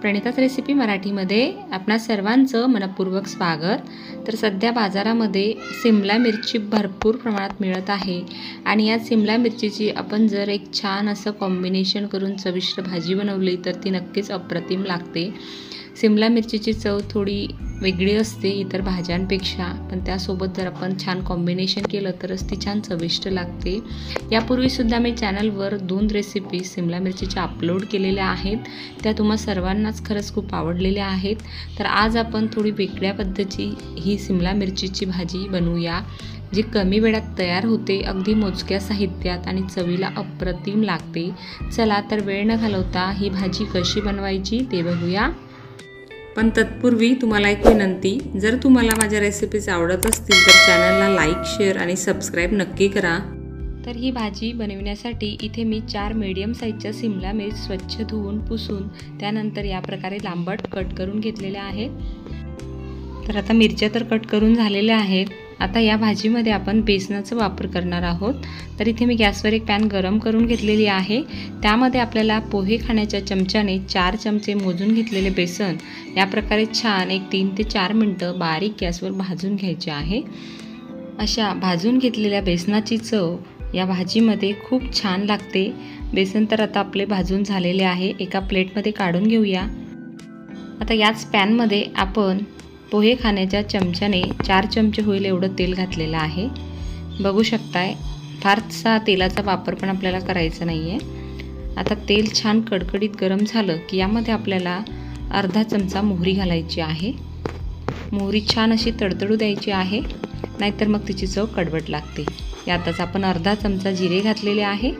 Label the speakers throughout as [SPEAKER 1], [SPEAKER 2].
[SPEAKER 1] प्रणितास recipe मराठीमध्ये आपणा सर्वांचं मनपूर्वक स्वागत। तर सध्या बाजारामध्ये सिमला मिरची भरपूर प्रमाणात मिळत आहे आणि या सिमला मिरचीची आपण जर एक छान असं कॉम्बिनेशन करून चविष्ट भाजी बनवली तर ती नक्कीच अप्रतिम लागते। सिमला मिरचीची चव थोडी वेगळी असते इतर भाज्यांपेक्षा, पण त्यासोबत जर आपण छान कॉम्बिनेशन केलं तरच ती छान चविष्ट लागते। यापूर्वी सुद्धा मी चॅनलवर 2 रेसिपी सिमला मिरचीच्या अपलोड केलेल्या आहेत, त्या तुम्हा सर्वांनाच खरंच खूप आवडलेल्या आहेत। तर आज आपण थोडी वेगळ्या पद्धतीची ही सिमला मिरचीची भाजी बनवूया, जी कमी वेळात तयार होते, अगदी मोजक्या साहित्यात आणि चवीला अप्रतिम लागते। चला तर वेळ न घालवता ही भाजी कशी बनवायची ते बघूया। पण तत्पूर्वी तुम्हाला एक विनंती, जर तुम्हाला माझ्या रेसिपीज आवडत असतील तर चॅनलला लाईक, शेअर आणि सबस्क्राइब नक्की करा। तर ही भाजी बनवण्यासाठी इथे मी 4 मीडियम साईजच्या सिमला मिर्च स्वच्छ धुवून पुसून त्यानंतर या प्रकारे लांबट कट करून घेतलेल्या आहेत। तर आता मिरच्या तर कट करून झालेल्या आहेत। आता या भाजीमध्ये आपण बेसनाचा वापर करणार आहोत। तर इथे मी गॅसवर एक पॅन गरम करून घेतलेली आहे। त्यामध्ये आपल्याला पोहे खाण्याच्या चमच्याने 4 चमचे मोजून घेतलेले बेसन या प्रकारे छान एक 3 ते 4 मिनिटं बारीक गॅसवर भाजून घ्यायचे आहे। अशा भाजून घेतलेल्या बेसनाची चव या भाजीमध्ये खूप छान लागते। बेसन तर आता आपले भाजून झालेले आहे, एका प्लेटमध्ये काढून घेऊया। आता याच पॅनमध्ये आपण पोहे खाण्याच्या चमच्याने 4 चमचे होईल एवढं तेल घातलेलं आहे। बघू शकताय, फारसा तेलाचा वापर पण आपल्याला करायचा नाही आहे। आता तेल छान कडकडीत गरम झालं की यामध्ये आपल्याला अर्धा चमचा मोहरी घालायची आहे। मोहरी छान अशी तडतडू द्यायची आहे, नाहीतर मग तिची चव कडवट लागते। यातच आपण अर्धा चमचा जिरे घातलेले आहे।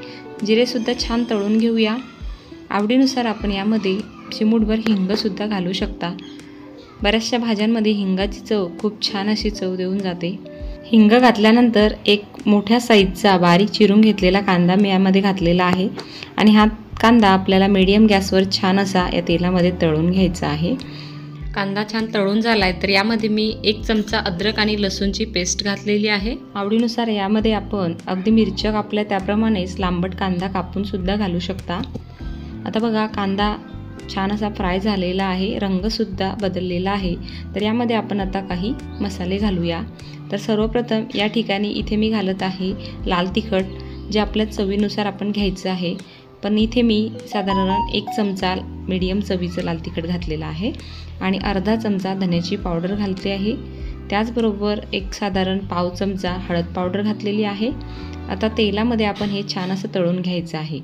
[SPEAKER 1] जिरेसुद्धा छान तळून घेऊया। आवडीनुसार आपण यामध्ये चिमूटभर हिंगसुद्धा घालू शकता। बऱ्याचशा भाज्यांमध्ये हिंगाची चव खूप छान अशी चव देऊन जाते। हिंग घातल्यानंतर एक मोठ्या साईजचा बारीक चिरून घेतलेला कांदा मी यामध्ये घातलेला आहे आणि हा कांदा आपल्याला मीडियम गॅसवर छान असा या तेलामध्ये तळून घ्यायचा आहे। कांदा छान तळून झालाय तर यामध्ये मी 1 चमचा अद्रक आणि लसूणची पेस्ट घातलेली आहे। आवडीनुसार यामध्ये आपण अगदी मिरच्या कापल्या त्याप्रमाणेच लांबट कांदा कापून सुद्धा घालू शकता। आता बघा, कांदा छान असा फ्राय झालेला आहे, रंगसुद्धा बदललेला आहे। तर यामध्ये आपण आता काही मसाले घालूया। तर सर्वप्रथम या ठिकाणी इथे मी घालत आहे लाल तिखट, जे आपल्या चवीनुसार आपण घ्यायचं आहे। पण इथे मी साधारण 1 चमचा मीडियम चवीचं लाल तिखट घातलेलं आहे आणि अर्धा चमचा धन्याची पावडर घालते आहे। त्याचबरोबर एक साधारण पाव चमचा हळद पावडर घातलेली आहे। आता तेलामध्ये आपण हे छान असं तळून घ्यायचं आहे।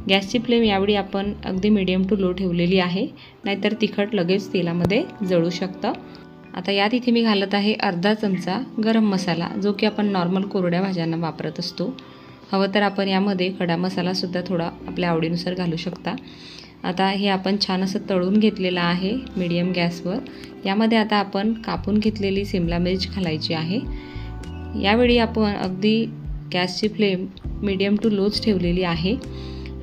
[SPEAKER 1] गॅसची फ्लेम यावेळी आपण अगदी मीडियम टू लो ठेवलेली आहे, नाहीतर तिखट लगेच तेलामध्ये जळू शकतं। आता यात इथे मी घालत आहे अर्धा चमचा गरम मसाला, जो की आपण नॉर्मल कोरड्या भाज्यांना वापरत असतो। हवं तर आपण यामध्ये खडा मसालासुद्धा थोडा आपल्या आवडीनुसार घालू शकता। आता हे आपण छान असं तळून घेतलेलं आहे मीडियम गॅसवर। यामध्ये आता आपण कापून घेतलेली सिमला मिर्च घालायची आहे। यावेळी आपण अगदी गॅसची फ्लेम मीडियम टू लोच ठेवलेली आहे।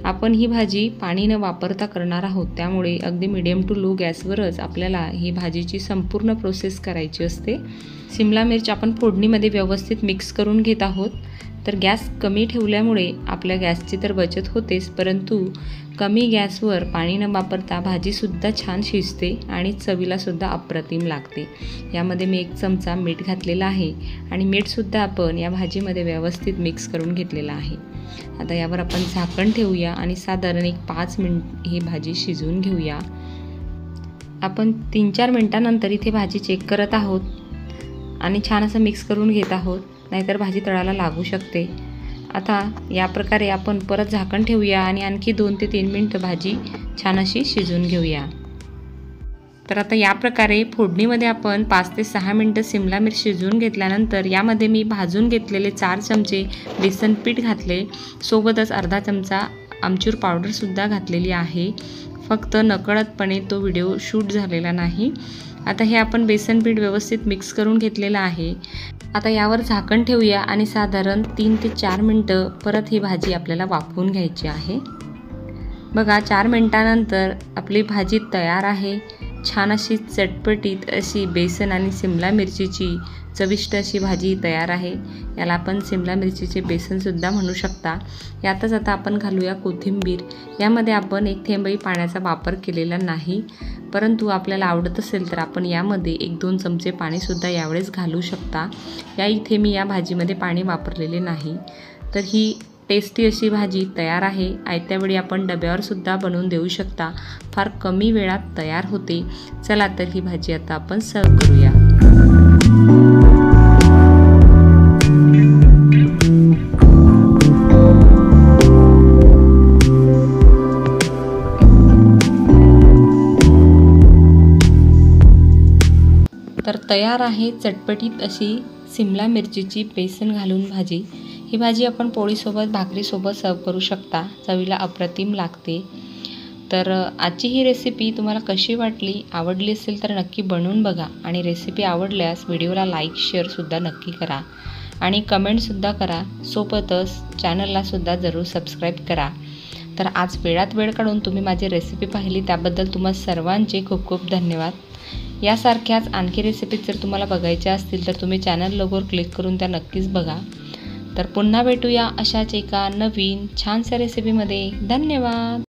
[SPEAKER 1] आपण ही भाजी पाणी न वापरता करणार आहोत, त्यामुळे अगदी मीडियम टू लो गॅसवरच आपल्याला ही भाजीची संपूर्ण प्रोसेस करायची असते। सिमला मिर्च आपण फोडणीमध्ये व्यवस्थित मिक्स करून घेत आहोत। तर गॅस कमी ठेवल्यामुळे आपल्या गॅसची तर बचत होतेच, परंतु कमी गॅसवर पाणी न वापरता भाजीसुद्धा छान शिजते आणि चवीलासुद्धा अप्रतिम लागते। यामध्ये मी 1 चमचा मीठ घातलेला आहे आणि मीठसुद्धा आपण या भाजीमध्ये व्यवस्थित मिक्स करून घेतलेलं आहे। आता यावर आपण झाकण ठेवूया आणि साधारण एक 5 मिनिट ही भाजी शिजवून घेऊया। आपण 3-4 मिनिटांनंतर इथे भाजी चेक करत आहोत आणि छान असं मिक्स करून घेत आहोत, नाहीतर भाजी तळाला लागू शकते। आता या प्रकारे आपण परत झाकण ठेवूया आणि आणखी 2 ते 3 मिनिटं भाजी छान अशी शिजवून घेऊया। तर आता या प्रकारे फोडणीमध्ये आपण 5 ते 6 मिनिटं सिमला मिर्च शिजवून घेतल्यानंतर यामध्ये मी भाजून घेतलेले 4 चमचे बेसन पीठ घातले, सोबतच अर्धा चमचा आमचूर पावडरसुद्धा घातलेली आहे। फक्त नकळतपणे तो व्हिडिओ शूट झालेला नाही। आता हे आपण बेसन पीठ व्यवस्थित मिक्स करून घेतलेलं आहे। आता यावर झाकण ठेवूया आणि साधारण 3 ते 4 मिनिटं परत ही भाजी आपल्याला वाफवून घ्यायची आहे। बघा, 4 मिनिटांनंतर आपली भाजी तयार आहे। छान अशी चटपटीत अशी बेसन आणि सिमला मिरचीची चविष्ट अशी भाजी तयार आहे। याला आपण सिमला मिरचीचे बेसनसुद्धा म्हणू शकता। यातच आता आपण घालूया कोथिंबीर। यामध्ये आपण एक थेंबही पाण्याचा वापर केलेला नाही, परंतु आपल्याला आवडत असेल तर आपण यामध्ये 1-2 चमचे पाणीसुद्धा यावेळेस घालू शकता। इथे मी या भाजीमध्ये पाणी वापरलेले नाही। तर ही टेस्टी अशी भाजी तयार आहे। आयत्या वेळी आपण डब्यावर सुद्धा बनवून देऊ शकता। फार कमी वेळात तयार होते। चला तर ही भाजी आता आपण सर्व करूया। तर तयार आहे चटपटीत अशी सिमला मिरचीची बेसन घालून भाजी। ही भाजी आपण पोळीसोबत भाकरीसोबत सर्व करू शकता। चवीला अप्रतिम लागते। तर आजची ही रेसिपी तुम्हाला कशी वाटली, आवडली असेल तर नक्की बनवून बघा आणि रेसिपी आवडल्यास व्हिडिओला लाईक शेअरसुद्धा नक्की करा आणि कमेंटसुद्धा करा। सोबतच चॅनलला सुद्धा जरूर सबस्क्राईब करा। तर आज वेळात वेळ काढून तुम्ही माझी रेसिपी पाहिली त्याबद्दल तुम्हा सर्वांचे खूप खूप धन्यवाद। यासारख्याच आणखी रेसिपी जर तुम्हाला बघायच्या असतील तर तुम्ही चॅनल लोगोवर क्लिक करून त्या नक्कीच बघा। तर पुन्हा भेटूया अशाच एका नवीन छानशा रेसिपीमध्ये। धन्यवाद।